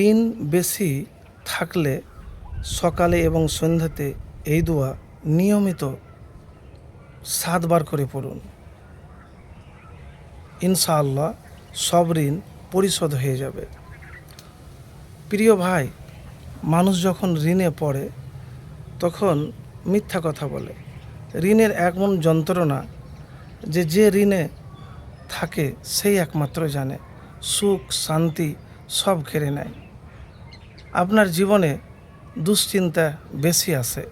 ঋণ বেশি থাকলে সকালে এবং সন্ধ্যাতে এই দোয়া নিয়মিত 7 বার করে পড়ুন। ইনশাআল্লাহ সব ঋণ পরিশোধ হয়ে যাবে। প্রিয় ভাই, মানুষ যখন ঋণে পড়ে তখন মিথ্যা কথা বলে। ঋণের এমন যন্ত্রণা যে ঋণে থাকে সেই একমাত্র জানে। সুখ শান্তি সব কেড়ে নেয়। আপনার জীবনে দুশ্চিন্তা বেশি আসে।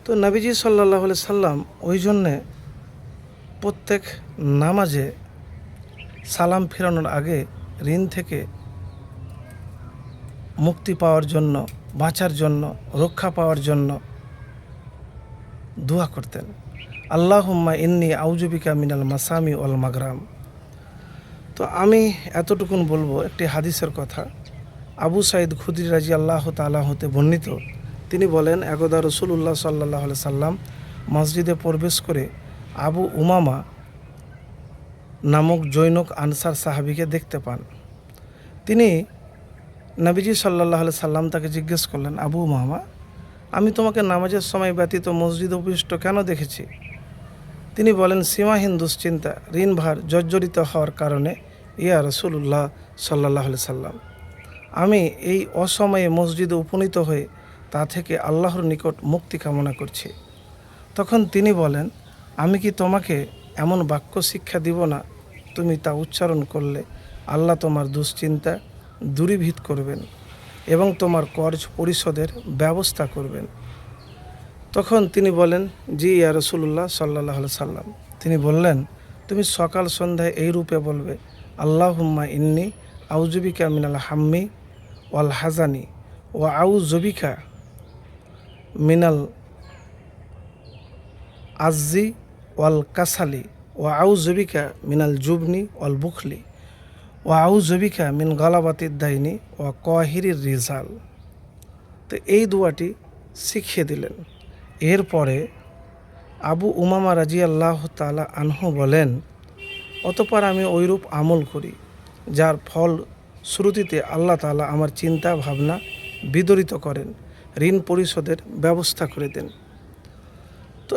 তো নবীজি সাল্লাল্লাহু আলাইহি সাল্লাম ওই জন্যে প্রত্যেক নামাজে সালাম ফেরানোর আগে ঋণ থেকে মুক্তি পাওয়ার জন্য, বাঁচার জন্য, রক্ষা পাওয়ার জন্য দোয়া করতেন। আল্লাহুম্মা ইন্নী আউযুবিকা মিনাল মাসামি ওয়াল মাগরাম। তো আমি এতটুকুন বলবো, একটি হাদিসের কথা। আবু সাঈদ খুদরি রাদিয়াল্লাহু তাআলা হতে বর্ণিত, তিনি বলেন, একদা রাসূলুল্লাহ সাল্লাল্লাহু আলাইহি সাল্লাম মসজিদে প্রবেশ করে আবু উমামা নামক জৈনক আনসার সাহাবীকে দেখতে পান। তিনি নবীজি সাল্লাল্লাহু আলাইহি সাল্লাম তাকে জিজ্ঞেস করলেন, আবু উমামা, আমি তোমাকে নামাজের সময় ব্যতীত মসজিদে উপবিষ্ট কেন দেখেছি? তিনি বলেন, সীমাহীন দুশ্চিন্তা, ঋণভার জর্জরিত হওয়ার কারণে ইয়া রাসূলুল্লাহ সাল্লাল্লাহু আলাইহি সাল্লাম, আমি এই অসময়ে মসজিদে উপনীত হয়ে তা থেকে আল্লাহর নিকট মুক্তি কামনা করছি। তখন তিনি বলেন, আমি কি তোমাকে এমন বাক্য শিক্ষা দিব না, তুমি তা উচ্চারণ করলে আল্লাহ তোমার দুশ্চিন্তা দূরীভূত করবেন এবং তোমার কর্জ পরিশোধের ব্যবস্থা করবেন। তখন তিনি বলেন, জি ইয়া রাসূলুল্লাহ সাল্লাল্লাহু আলাইহি সাল্লাম। তিনি বললেন, তুমি সকাল সন্ধ্যায় এই রূপে বলবে, আল্লাহুম্মা ইন্নী আউযুবিকা মিনাল হাম্মি ওয়াল হাজানি ওয়া আউযুবিকা মিনাল আজ্জি ওয়াল কাসালি ওয়া আউযুবিকা মিনাল জুবনি ওয়াল বুখলি ওয়া আউযুবিকা মিন গালাবাতিদ দাইনি ওয়া কাহিরির রিজাল। তো এই দোয়াটি শিখিয়ে দিলেন। এরপরে আবু উমামা রাদিয়াল্লাহু তাআলা আনহু বলেন, অতঃপর আমি ওইরূপ আমল করি যার ফল শ্রুতিতে আল্লাহ তাআলা আমার চিন্তা ভাবনা বিদরিত করেন, ঋণ পরিশোধের ব্যবস্থা করে দেন। তো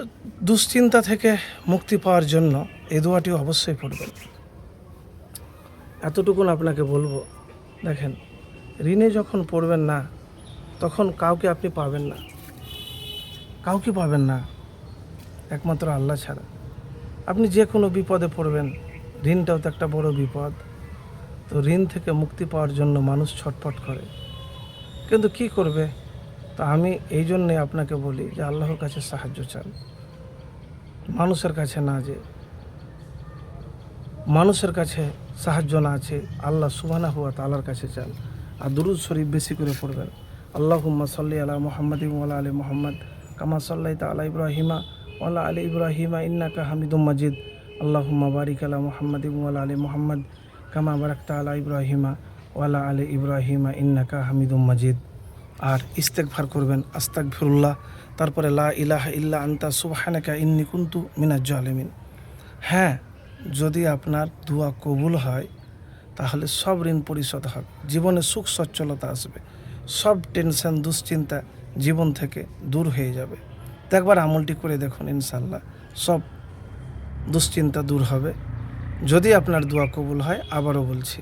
দুশ্চিন্তা থেকে মুক্তি পাওয়ার জন্য এই দোয়াটি অবশ্যই পড়বেন। এতটুকুন আপনাকে বলবো, দেখেন, ঋণে যখন পড়বেন না তখন কাউকে আপনি পাবেন না, কাউকে পাবেন না একমাত্র আল্লাহ ছাড়া। আপনি যে কোনো বিপদে পড়বেন, ঋণটাও তো একটা বড় বিপদ। তো ঋণ থেকে মুক্তি পাওয়ার জন্য মানুষ ছটফট করে, কিন্তু কি করবে? তো আমি এই জন্যে আপনাকে বলি যে আল্লাহর কাছে সাহায্য চান, মানুষের কাছে না। যে মানুষের কাছে সাহায্য না আছে, আল্লাহ সুবহানাহু ওয়া তাআলার কাছে চান। আর দুরূদ শরীফ বেশি করে পড়বেন। আল্লাহুম্মা সাল্লি আলা মুহাম্মাদিন ওয়া আলা আলি মুহাম্মাদ কামা সাল্লাইতা আলা ইব্রাহিমা ওয়া আলা আলি ইব্রাহিমা ইন্নাকা হামিদুম মাজিদ। আল্লাহুম্মা বারিক আলা মুহাম্মাদিন ওয়া আলা আলি মুহাম্মাদ কামা বারাকতা আলা ইব্রাহিমা ওয়া আলা আলি ইব্রাহিমা ইন্নাকা হামিদুম মাজিদ। আর ইস্তেগফার করবেন, আস্তাগফিরুল্লাহ, তারপরে লা ইলাহা ইল্লা আনতা সুবহানাকা ইন্নী কুনতু মিনাজ জালিমিন। হ্যাঁ, যদি আপনার দোয়া কবুল হয় তাহলে সব ঋণ পরিশোধ হবে, জীবনে সুখ সচ্ছলতা আসবে, সব টেনশন দুশ্চিন্তা জীবন থেকে দূর হয়ে যাবে। তো একবার আমলটি করে দেখুন, ইনশাআল্লাহ সব দুশ্চিন্তা দূর হবে, যদি আপনার দোয়া কবুল হয়। আবারও বলছি,